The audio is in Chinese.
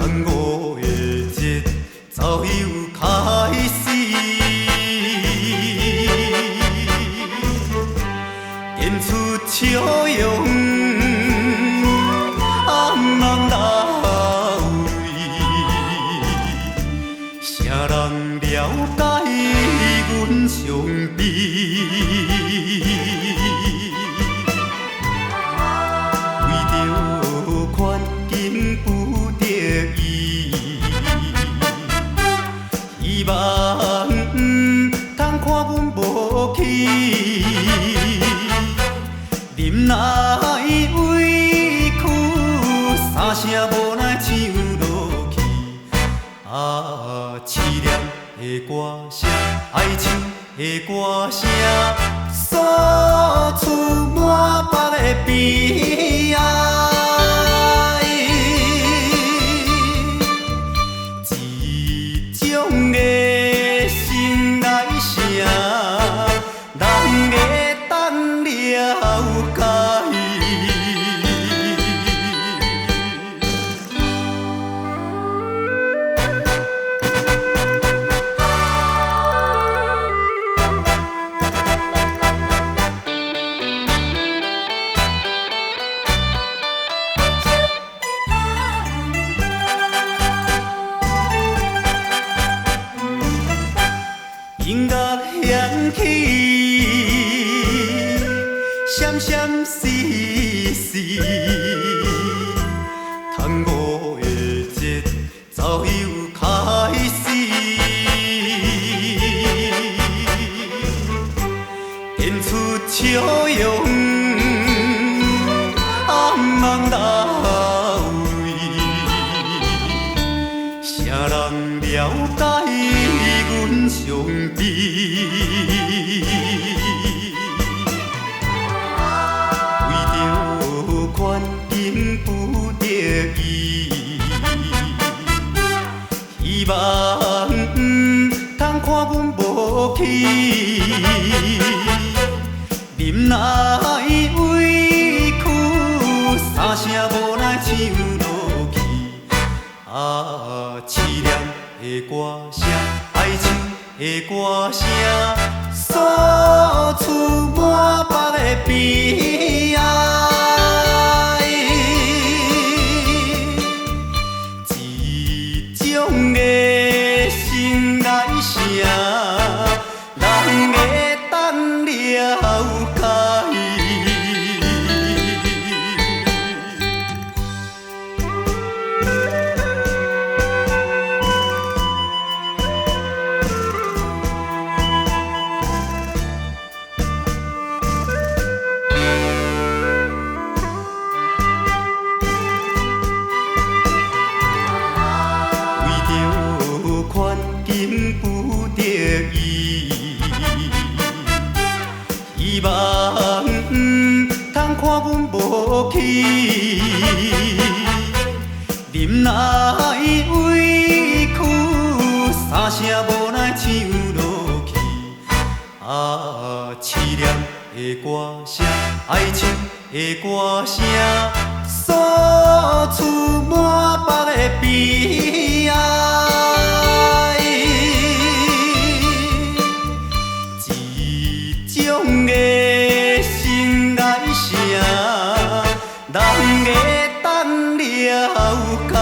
tango的节早又开始，演出笑容，红人来为，谁人了解阮伤悲？为着环境不得已，希望通看阮无去，忍耐委屈，三声无奈唱落去。啊，凄凉的歌声，爱情的歌声，诉出满腹的悲哀。一种的心内声，人会当了解。音乐响起，闪闪烁烁，tango的节早又开始，演出笑容，红人来为，谁人了解阮伤悲？为着环境不得已，希望通看阮无去，忍耐委屈，三声无奈唱落去。啊，凄凉的歌声，爱情的歌声，诉出满腹的悲哀。一种的心内声，人会当了解。环境不得已，希望通看阮无去，忍耐委屈，三声无奈唱落去。啊，凄凉的歌声，爱情的歌声，诉出满腹的悲哀。一种的心内声，人会当了解。